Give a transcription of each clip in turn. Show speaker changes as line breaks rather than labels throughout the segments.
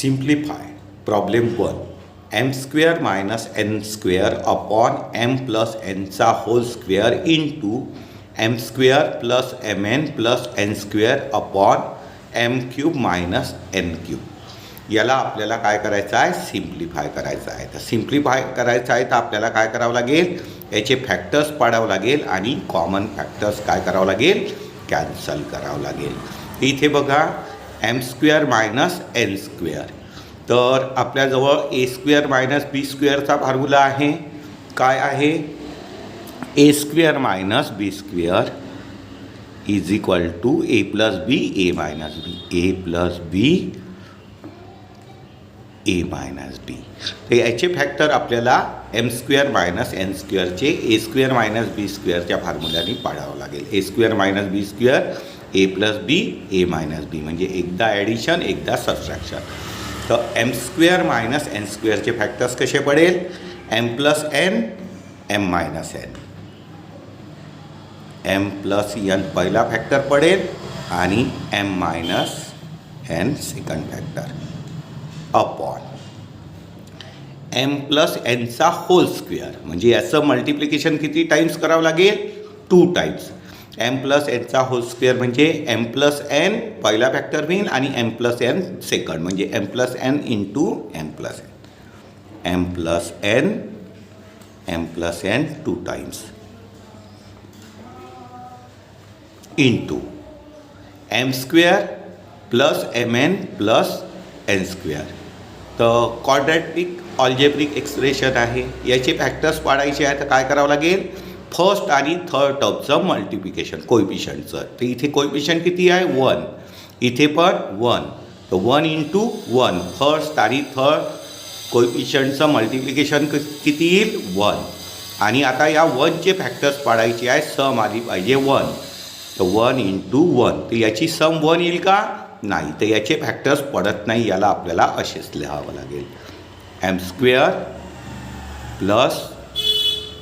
Simplify. Problem 1. m square minus n square upon m plus n चा whole square into m square plus mn plus n square upon m cube minus n cube. याला आपल्याला काय करायचं आहे? Simplify करायचं आहे. तर simplify करायचं आहे तर आपल्याला काय करावं लागेल? याचे फॅक्टर्स पाडावं लागेल आणि कॉमन फॅक्टर्स काय करावं लागेल? कॅन्सल करावं लागेल. इथे बघा m square minus n square. तर आपल्याजवळ ए स्क्वेअर मायनस बी स्क्वेअरचा फॉर्म्युला आहे. काय आहे? A square minus B square is equal to A plus B A minus B. A plus B A minus B. तर याचे फॅक्टर आपल्याला M square minus N स्क्वेअरचे ए स्क्वेअर मायनस बी स्क्वेअरच्या फॉर्म्युल्याने पाडावं लागेल. A square minus B square A plus B A minus B म्हणजे एकदा ॲडिशन एकदा सबट्रॅक्शन. तर एम स्क्वेअर मायनस एन स्क्वेअरचे फॅक्टर्स कसे पडेल? M plus N M minus N. M plus N पहिला फॅक्टर पडेल आणि M minus N second factor upon M plus एनचा होल स्क्वेअर. म्हणजे याचं मल्टिप्लिकेशन किती टाईम्स करावं लागेल? 2 टाईम्स. एम प्लस एनचा होल स्क्वेअर म्हणजे एम प्लस एन पहिला फॅक्टर होईल आणि एम प्लस एन सेकंड म्हणजे M plus N into M plus N. M plus N 2 times into M square plus M N plus N square. तर quadratic algebraic expression आहे. याचे factors पाडायचे आहे तर काय करावं लागेल? फर्स्ट आणि थर्ड टर्मचं मल्टिप्लिकेशन कोएफिशियंटचं. तर इथे कोएफिशियंट किती आहे? 1. इथे पण 1. तर 1 इंटू 1 फर्स्ट आणि थर्ड कोएफिशियंटचं मल्टिप्लिकेशन किती येईल? 1. आणि आता या 1चे फॅक्टर्स पाडायचे आहे. सम आली पाहिजे 1. तर 1 इंटू 1. तर याची सम 1 येईल का? नाही. तर याचे फॅक्टर्स पडत नाही. याला आपल्याला असेच लिहावं लागेल. M square plus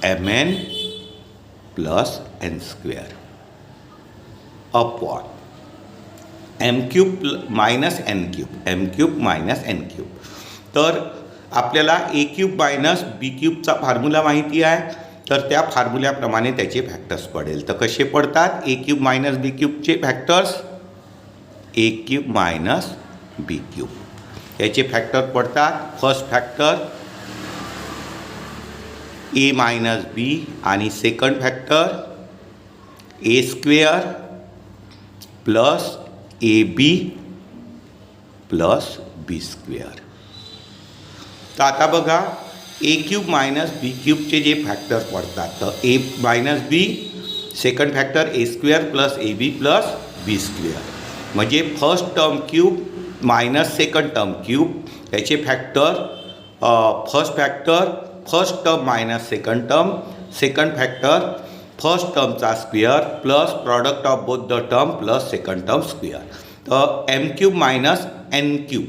M N plus N square upon M cube minus N cube. M cube minus N cube. तर आपल्याला ए क्यूब मायनस बी क्यूबचा फॉर्म्युला माहिती आहे. तर त्या फॉर्म्युल्याप्रमाणे त्याचे फॅक्टर्स पडेल. तर कसे पडतात? ए क्यूब मायनस बी क्यूबचे factors A cube minus B cube. याचे फॅक्टर पडतात. First factor A minus B आणि second factor A square plus A B plus B square. तर आता बघा ए क्यूब मायनस बी क्यूबचे जे फॅक्टर पडतात तर A minus B second factor A square plus A B plus B square म्हणजे first term cube minus second term cube. याचे factor first factor first term minus second term second factor first टर्मचा square plus product of both the term plus second term square. तर M cube minus N cube.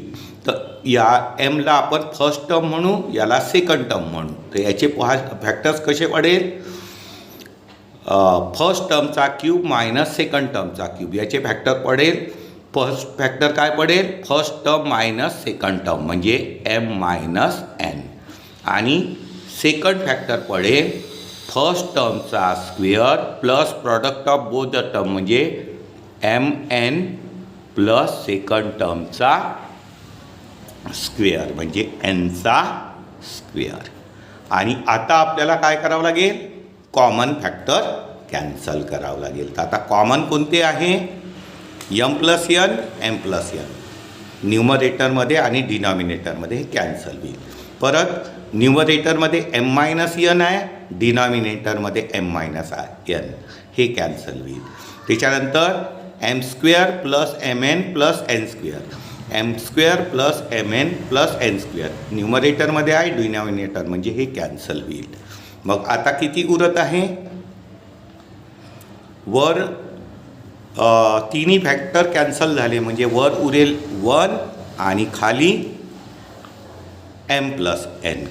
तर या एमला आपण first term म्हणू याला second term म्हणू. तर याचे फॅक्टर्स कसे पडेल? फर्स्ट टर्मचा क्यूब मायनस सेकंड टर्मचा क्यूब. याचे फॅक्टर पडेल. फर्स्ट फॅक्टर काय पडेल? First term minus second term म्हणजे एम मायनस एन. आणि सेकंड फॅक्टर पडेल फर्स्ट टर्मचा square plus product of both the term म्हणजे एम एन प्लस सेकंड टर्मचा स्क्वेअर म्हणजे एनचा स्क्वेअर. आणि आता आपल्याला काय करावं लागेल? कॉमन फॅक्टर कॅन्सल करावं लागेल. तर आता कॉमन कोणते आहे? M plus N M plus N. न्यूमरेटरमध्ये आणि डिनॉमिनेटरमध्ये हे कॅन्सल होईल. परत न्यूमरेटरमध्ये एम मायनस एन आहे. डिनॉमिनेटरमध्ये एम मायनस एन हे कॅन्सल होईल. त्याच्यानंतर M square plus M N plus N square. M square plus M N plus N square न्यूमरेटरमध्ये आहे. डिनॉमिनेटर म्हणजे हे कॅन्सल होईल. मग आता किती उरत आहे? वर तिन्ही फॅक्टर कॅन्सल झाले म्हणजे वर उरेल 1 आणि खाली एम प्लस एन.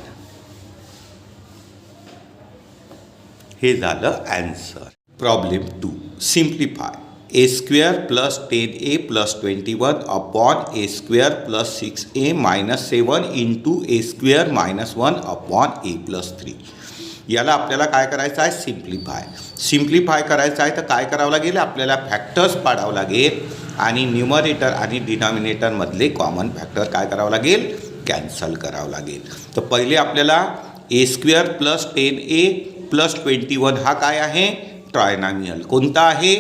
हे झालं answer. Problem 2. Simplify. A square plus 10a plus 21 upon A square plus 6a minus 7 into A square minus 1 upon A plus 3. याला आपल्याला काय करायचं आहे? सिम्प्लिफाय करायचं आहे. तर काय करावं लागेल? आपल्याला फॅक्टर्स पाडावं लागेल आणि न्यूमरेटर आणि डिनॉमिनेटरमधले कॉमन फॅक्टर काय करावं लागेल? कॅन्सल करावं लागेल. तर पहिले आपल्याला ए स्क्वेअर प्लस 10a प्लस 21 हा काय आहे? ट्रायनॉमियल. कोणता आहे?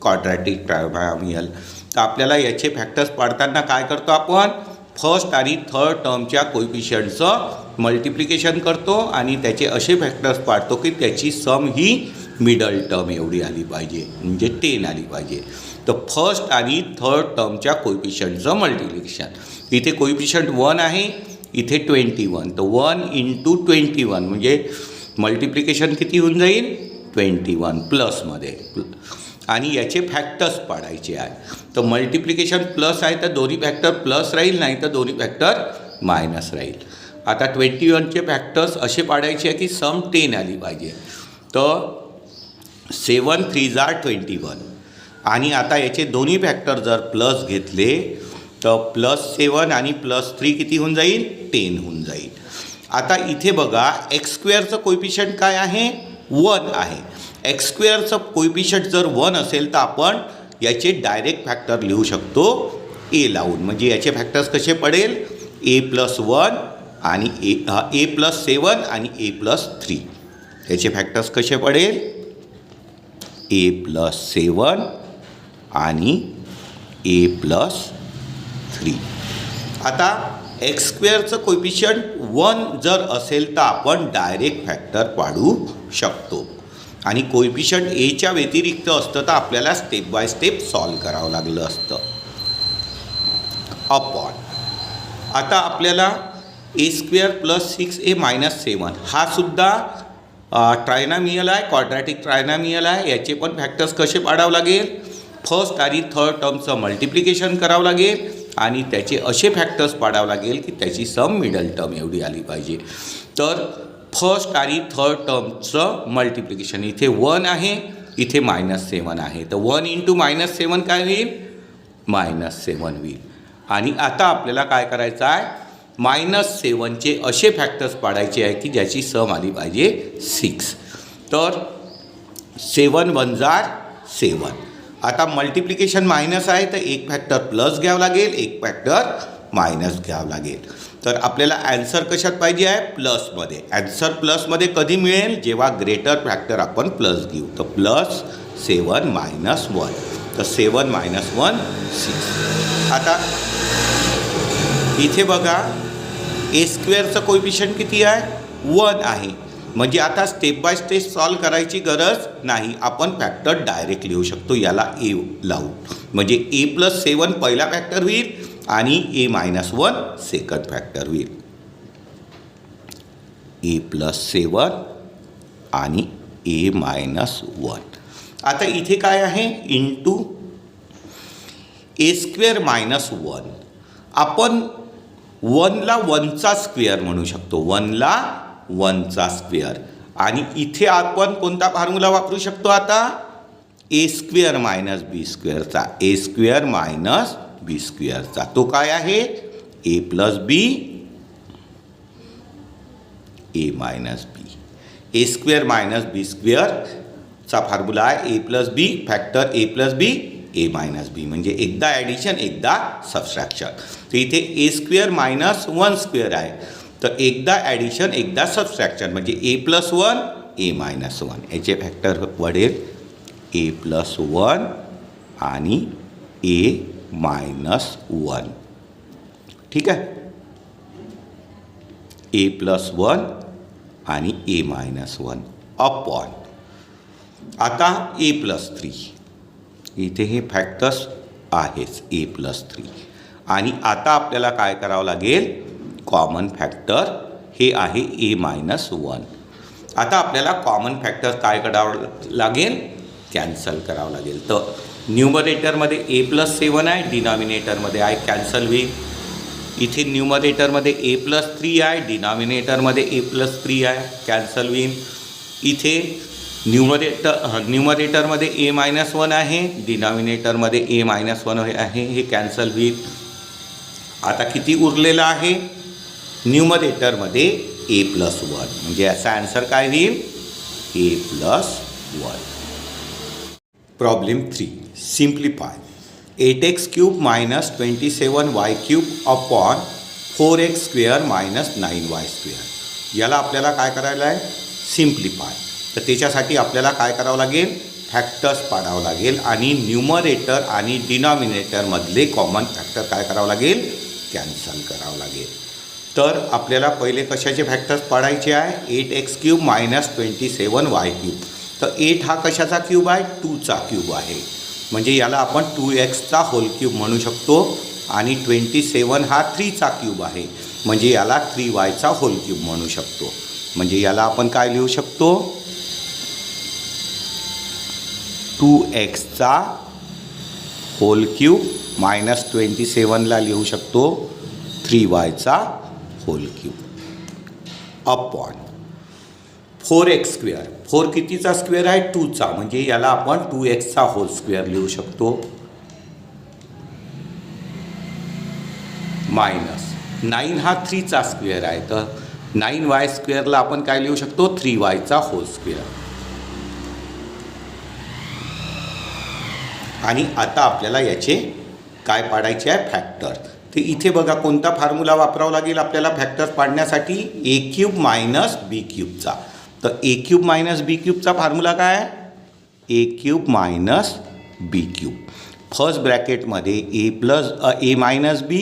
Quadratic trinomial. तर आपल्याला याचे फॅक्टर्स पाडताना काय करतो आपण? फर्स्ट आणि थर्ड टर्मच्या कोएफिशियंटचं मल्टिप्लिकेशन करतो आणि त्याचे असे फॅक्टर्स पाडतो की त्याची सम ही मिडल टर्म एवढी आली पाहिजे, म्हणजे 10 आली पाहिजे. तर फर्स्ट आणि थर्ड टर्मच्या कोएफिशियंटचं मल्टिप्लिकेशन. इथे कोएफिशियंट 1 आहे, इथे 21. तर 1 इंटू 21 म्हणजे मल्टिप्लिकेशन किती होऊन जाईल? 21 प्लसमध्ये. आणि याचे फॅक्टर्स पाडायचे आहे. तर मल्टिप्लिकेशन प्लस आहे तर दोन्ही फॅक्टर प्लस राहील, नाही तर दोन्ही फॅक्टर मायनस राहील. आता 21चे फॅक्टर्स असे पाडायचे आहे की सम 10 आली पाहिजे. तर 7 3 21. आणि आता याचे दोन्ही फॅक्टर जर प्लस घेतले तर +7 आणि +3 किती होऊन जाईल? 10 होऊन जाईल. आता इथे बघा एक्स स्क्वेअरचं कोएफिशियंट काय आहे? 1 आहे. एक्स स्क्वेअरचं कोएफिशियंट जर 1 असेल तर आपण याचे डायरेक्ट फॅक्टर लिहू शकतो ए लावून. म्हणजे याचे फॅक्टर्स कसे पडेल? a+1 आणि a+7 आणि a+3. याचे फॅक्टर्स कसे पडेल? a+7 आणि a+3. आता एक्स स्क्वेअरचं कोएफिशियंट 1 जर असेल तर आपण डायरेक्ट फॅक्टर पाडू शकतो. आणि कोएफिशियंट एच्या व्यतिरिक्त असतं तर आपल्याला स्टेप बाय स्टेप सॉल्व करावं लागलं असतं. अपॉन आता आपल्याला ए स्क्वेअर प्लस 6a मायनस 7 हा सुद्धा ट्रायनॉमियल आहे, क्वाड्रॅटिक ट्रायनॉमियल आहे. याचे पण फॅक्टर्स कसे पाडावं लागेल? फर्स्ट आणि थर्ड टर्मचं मल्टिप्लिकेशन करावं लागेल आणि त्याचे असे फॅक्टर्स पाडावं लागेल की त्याची सम मिडल टर्म एवढी आली पाहिजे. तर फर्स्ट आणि थर्ड टर्मचं मल्टिप्लिकेशन इथे 1 आहे, इथे -7 आहे. तर 1 इंटू -7 काय होईल? -7 होईल. आणि आता आपल्याला काय करायचं आहे? -7चे असे फॅक्टर्स पाडायचे आहे की ज्याची सम आली पाहिजे 6. तर 7 1 7. आता मल्टिप्लिकेशन मायनस आहे तर एक फॅक्टर प्लस घ्यावं लागेल, एक फॅक्टर मायनस घ्यावं लागेल. तर आपल्याला ॲन्सर कशात पाहिजे आहे? प्लसमध्ये. ॲन्सर प्लसमध्ये कधी मिळेल? जेव्हा ग्रेटर फॅक्टर आपण प्लस घेऊ. तर +7 - 1. तर 7 - 1 6. आता इथे बघा ए स्क्वेअरचं कोएफिशियंट किती आहे? 1 आहे. म्हणजे आता स्टेप बाय स्टेप सॉल्व करायची गरज नाही, आपण फॅक्टर डायरेक्ट लिहू शकतो. याला ए लावू म्हणजे a+7 पहिला फॅक्टर होईल आणि a-1 सेकंड फॅक्टर होईल. a+7 आणि a-1. आता इथे काय आहे? Into A square -1. आपण 1ला 1चा स्क्वेअर म्हणू शकतो. 1ला 1चा स्क्वेअर. आणि इथे आपण कोणता फॉर्म्युला वापरू शकतो? आता ए स्क्वेअर मायनस बी स्क्वेअरचा. ए स्क्वेअर मायनस बी स्क्वेअरचा तो काय आहे? ए plus B A minus B. A square minus B स्क्वेअरचा फॉर्म्युला आहे ए plus B factor A plus B A minus B. म्हणजे एकदा ॲडिशन एकदा सबस्ट्रॅक्शन. तर इथे ए स्क्वेअर मायनस 1 स्क्वेअर आहे. तर एकदा ॲडिशन एकदा सबस्ट्रॅक्शन म्हणजे a+1 a-1. याचे फॅक्टर वाढेल a+1 आणि a-1. ठीक आहे? a+1 आणि a-1 अपॉन आता a+3. इथे हे फॅक्टर्स आहेच a+3. आणि आता आपल्याला काय करावं लागेल? कॉमन फॅक्टर हे आहे a-1. आता आपल्याला कॉमन फॅक्टर काय करावं लागेल? कॅन्सल करावं लागेल. तर न्यूमरेटरमध्ये a+7 आहे, डिनॉमिनेटरमध्ये आहे कॅन्सल होईल. इथे न्यूमरेटरमध्ये a+3 आहे, डिनॉमिनेटरमध्ये a+3 आहे कॅन्सल होईल. इथे न्यूमरेटरमध्ये a-1 आहे, डिनॉमिनेटरमध्ये a-1 आहे, हे कॅन्सल होईल. आता किती उरलेलं आहे? न्यूमरेटरमध्ये a+1, म्हणजे याचा आन्सर काय होईल? a+1. Problem 3. Simplify 8x³ minus 27y³ upon 4x² minus 9y². याला आपल्याला काय करायला आहे? सिम्प्लिफाय. तर त्याच्यासाठी आपल्याला काय करावं लागेल? फॅक्टर्स पाडावं लागेल आणि न्यूमरेटर आणि डिनॉमिनेटरमधले कॉमन फॅक्टर काय करावं लागेल? कॅन्सल करावं लागेल. तर आपल्याला पहिले कशाचे फॅक्टर्स पाडायचे आहे? 8x³ minus 27y³. तर 8 हा कशाचा क्यूब आहे? 2चा क्यूब आहे, म्हणजे याला आपण 2x होल क्यूब म्हणू शकतो. आणि 27 हा 3चा क्यूब आहे, म्हणजे याला 3y होल क्यूब म्हणू शकतो. म्हणजे याला आपण काय लिहू शकतो? 2x होल क्यूब मायनस 27ला लिहू शकतो 3y hole cube upon 4x². 4 कितीचा स्क्वेअर आहे? 2चा, म्हणजे याला आपण 2x होल स्क्वेअर लिहू शकतो. मायनस 9 हा 3चा स्क्वेअर आहे, तर 9y² आपण काय लिहू शकतो? 3y whole square. आणि आता आपल्याला याचे काय पाडायचे आहे? फॅक्टर. तर इथे बघा कोणता फॉर्म्युला वापरावा लागेल आपल्याला फॅक्टर पाडण्यासाठी? a³ minus b³चा. तर a³ मायनस b³ फॉर्म्युला काय आहे? a³ minus b³. फर्स्ट ब्रॅकेटमध्ये a मायनस b,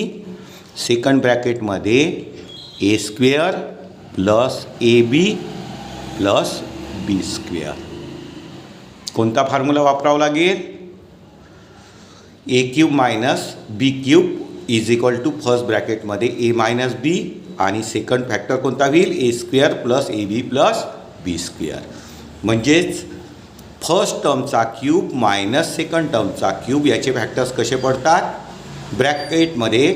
सेकंड ब्रॅकेटमध्ये a² plus ab plus b². कोणता फॉर्म्युला वापरावा लागेल? a³ minus b³ is equal to first ब्रॅकेटमध्ये a मायनस b आणि सेकंड फॅक्टर कोणता होईल? a² plus ab plus b². म्हणजेच फर्स्ट टर्मचा क्यूब मायनस सेकंड टर्मचा क्यूब याचे फॅक्टर्स कसे पडतात? ब्रॅकेटमध्ये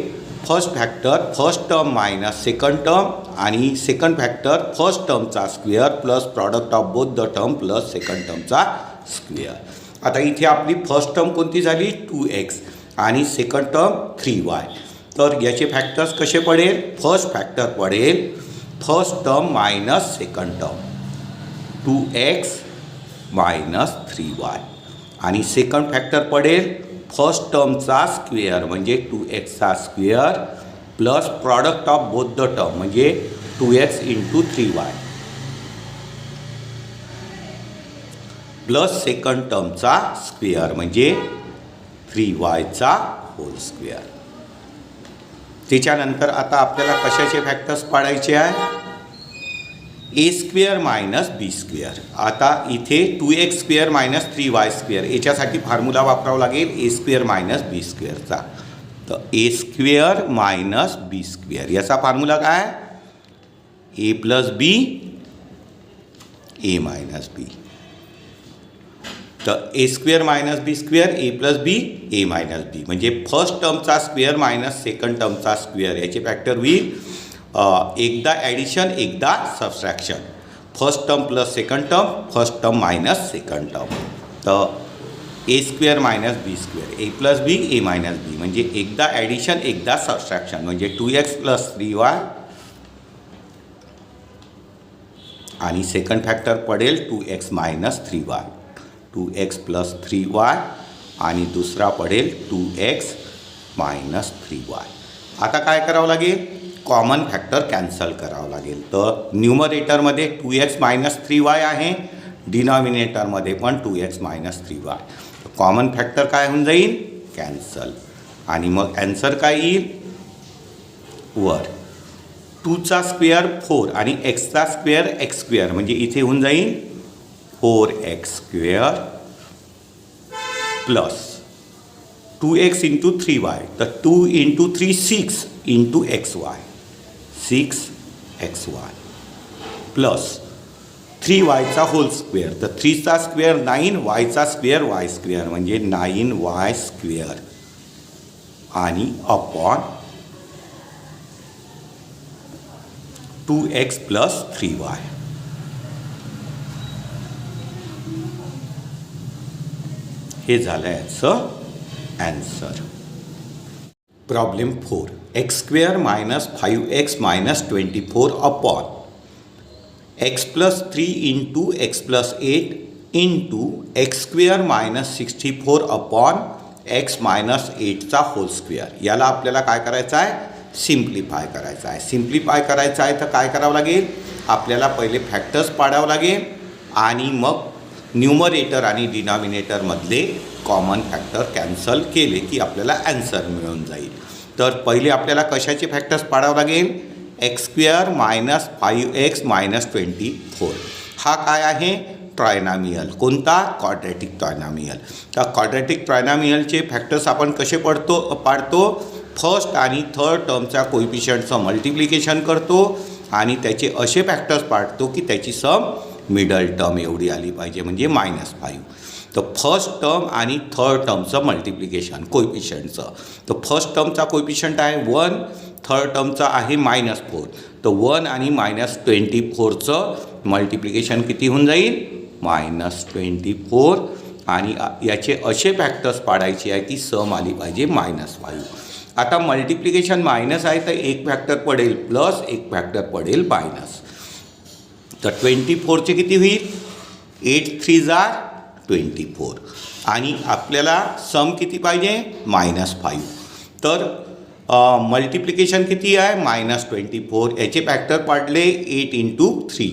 first factor first term minus second term आणि सेकंड फॅक्टर फर्स्ट टर्मचा square plus product of both the term plus second टर्मचा स्क्वेअर. आता इथे आपली फर्स्ट टर्म कोणती झाली? 2x आणि सेकंड टर्म 3y. तर याचे फॅक्टर्स कसे पडेल? फर्स्ट फॅक्टर पडेल first term minus second term 2x minus 3y आणि सेकंड फॅक्टर पडेल फर्स्ट टर्मचा स्क्वेअर म्हणजे 2x square plus product of both the term म्हणजे 2x into 3y plus second टर्मचा स्क्वेअर म्हणजे 3y होल स्क्वेअर. त्याच्यानंतर आता आपल्याला कशाचे फॅक्टर्स पाडायचे आहे? a² minus b². आता इथे 2x² मायनस 3y² याच्यासाठी फॉर्म्युला वापरावा लागेल a² मायनस b²चा. तर a² मायनस b² याचा फॉर्म्युला काय? a plus b a minus b. तर a² minus b² a plus b a minus b म्हणजे फर्स्ट टर्मचा स्क्वेअर मायनस सेकंड टर्मचा स्क्वेअर याचे फॅक्टर होईल एकदा ॲडिशन एकदा subtraction. First term plus second term first term minus second term. तर a² minus b² a plus b a minus b म्हणजे एकदा ॲडिशन एकदा सबस्ट्रॅक्शन म्हणजे 2x प्लस 3y आणि सेकंड फॅक्टर पडेल 2x minus 3y 2x plus 3y आणि दुसरा पडेल 2x मायनस 3y. आता काय करावं लागेल? कॉमन फॅक्टर कॅन्सल करावं लागेल. तर न्यूमरेटरमध्ये 2x मायनस 3y आहे, डिनॉमिनेटरमध्ये पण 2x minus 3y. Common factor काय होऊन जाईल? कॅन्सल. आणि मग ॲन्सर काय येईल? वर 2चा स्क्वेअर 4 आणि xचा स्क्वेअर x² म्हणजे इथे होऊन जाईल 4x² plus 2x into 3y तर 2 into 3 6 into xy 6xy plus 3y whole square तर 3चा स्क्वेअर 9 yचा स्क्वेअर y² म्हणजे 9y² आणि अपॉन 2x प्लस 3y. हे झालं याचं answer. Problem 4. x² minus 5x minus 24 upon x plus 3 into x plus 8 into x² minus 64 upon x minus 8चा whole square. याला आपल्याला काय करायचं आहे? सिम्प्लिफाय करायचं आहे. सिम्प्लिफाय करायचं आहे तर काय करावं लागेल? आपल्याला पहिले फॅक्टर्स पाडावं लागेल आणि मग न्यूमरेटर आणि डिनॉमिनेटरमधले कॉमन फॅक्टर कॅन्सल केले की आपल्याला ॲन्सर मिळून जाईल. तर पहिले आपल्याला कशाचे फॅक्टर्स पाडावं लागेल? x² minus 5x minus 24. हा काय आहे? ट्रायनॉमियल. कोणता? Quadratic trinomial. तर क्वाड्रॅटिक ट्रायनॉमियलचे फॅक्टर्स आपण कसे पाडतो? फर्स्ट आणि थर्ड टर्मच्या कोइफिशियंटचं मल्टिप्लिकेशन करतो आणि त्याचे असे फॅक्टर्स पाडतो की त्याची सम मिडल टर्म एवढी आली पाहिजे, म्हणजे -5. तर फर्स्ट टर्म आणि थर्ड टर्मचं मल्टिप्लिकेशन कोइफिशियंटचं. तर फर्स्ट टर्मचा कोइफिशियंट आहे 1, थर्ड टर्मचा आहे -4. तर 1 आणि -24चं मल्टिप्लिकेशन किती होऊन जाईल? -24. आणि याचे असे फॅक्टर्स पाडायचे आहे की सम आली पाहिजे -5. आता मल्टिप्लिकेशन मायनस आहे तर एक फॅक्टर पडेल प्लस, एक फॅक्टर पडेल मायनस. तर 24चे किती होईल? 8 3 24. आणि आपल्याला सम किती पाहिजे? -5. तर मल्टिप्लिकेशन किती आहे? -24. याचे फॅक्टर पाडले 8 इंटू 3.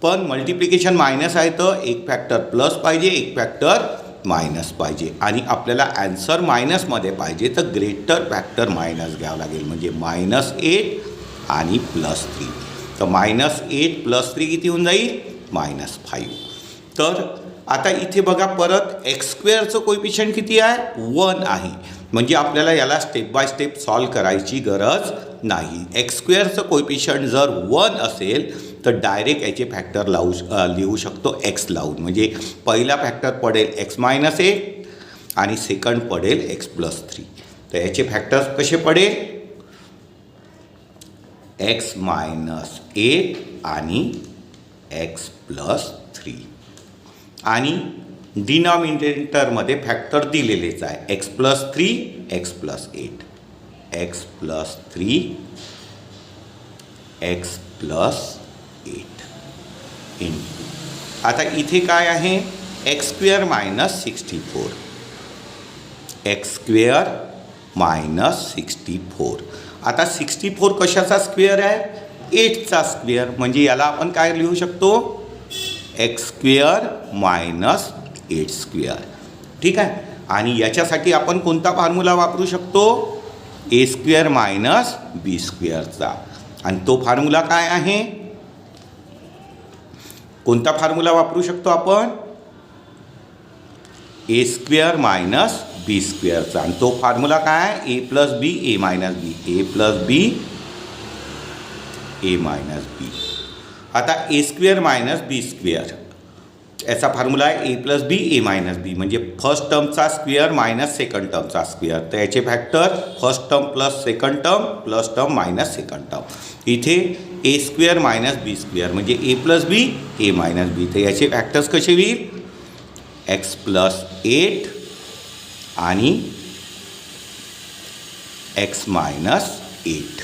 पण मल्टिप्लिकेशन मायनस आहे तर एक फॅक्टर प्लस पाहिजे, एक फॅक्टर मायनस पाहिजे. आणि आपल्याला ॲन्सर मायनसमध्ये पाहिजे तर ग्रेटर फॅक्टर मायनस घ्यावं लागेल, म्हणजे -8 आणि +3. तर -8 + 3 किती होऊन जाईल? -5. तर आता इथे बघा परत x² कोइफिशियंट किती आहे? 1 आहे. म्हणजे आपल्याला याला स्टेप बाय स्टेप सॉल्व करायची गरज नाही. x² कोइफिशियंट जर 1 असेल तर डायरेक्ट याचे फॅक्टर लिहू शकतो x लावून. म्हणजे पहिला फॅक्टर पडेल x - 8 आणि सेकंड पडेल x + 3. तर याचे फॅक्टर्स कसे पडेल? x - 8 आणि x + 3. आणि डिनॉमिनेटरमध्ये फॅक्टर दिलेलेच आहे x + 3 x + 8. x + 3 x + 8 into. आता इथे काय आहे? x² minus 64. x² minus 64. आता 64 कशाचा स्क्वेअर आहे? 8चा स्क्वेअर. म्हणजे याला आपण काय लिहू शकतो? x² minus 8². ठीक आहे. आणि याच्यासाठी आपण कोणता फॉर्म्युला वापरू शकतो? a² minus b²चा. आणि तो फॉर्म्युला काय आहे? कोणता फॉर्म्युला वापरू शकतो आपण? a² minus b²चा. आणि तो फॉर्म्युला काय आहे? a + b a - b. a + b a - b. आता a² मायनस b², याचा फॉर्म्युला आहे a + b a - b. म्हणजे फर्स्ट टर्मचा स्क्वेअर मायनस सेकंड टर्मचा स्क्वेअर. तर याचे factor first term plus second term plus term minus second term. इथे a² minus b² म्हणजे a + b a - b. तर याचे फॅक्टर्स कसे होईल? x + 8 आणि x - 8.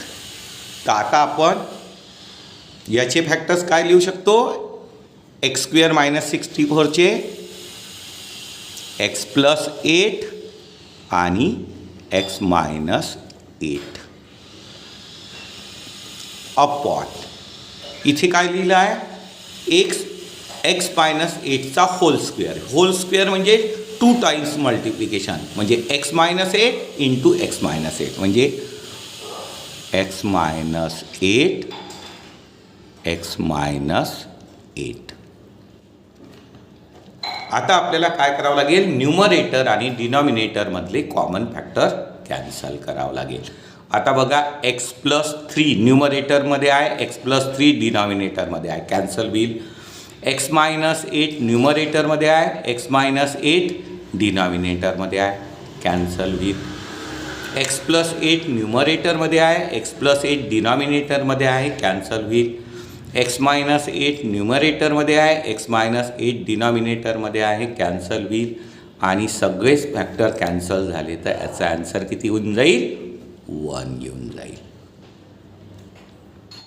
तर आता आपण याचे फॅक्टर्स काय लिहू शकतो? x² मायनस 64चे x + 8 आणि x - 8 अपॉन. इथे काय लिहिलं आहे? x - 8चा होल स्क्वेअर. होल स्क्वेअर म्हणजे 2 टाइम्स मल्टिप्लिकेशन, म्हणजे x - 8 इंटू x - 8 म्हणजे x - 8 x - 8. आता आपल्याला काय करावं लागेल? न्यूमरेटर आणि डिनॉमिनेटरमधले कॉमन फॅक्टर कॅन्सल करावं लागेल. आता बघा x + 3 न्यूमरेटरमध्ये आहे, x + 3 डिनॉमिनेटरमध्ये आहे. कॅन्सल होईल. x - 8 न्यूमरेटरमध्ये आहे, x - 8 डिनॉमिनेटरमध्ये आहे. कॅन्सल होईल. x + 8 न्यूमरेटरमध्ये आहे, x + 8 डिनॉमिनेटरमध्ये आहे. कॅन्सल होईल. x - 8 न्यूमरेटरमध्ये आहे, x - 8 डिनॉमिनेटरमध्ये आहे. कॅन्सल होईल. आणि सगळेच फॅक्टर कॅन्सल झाले तर याचा ॲन्सर किती होऊन जाईल 1 येऊन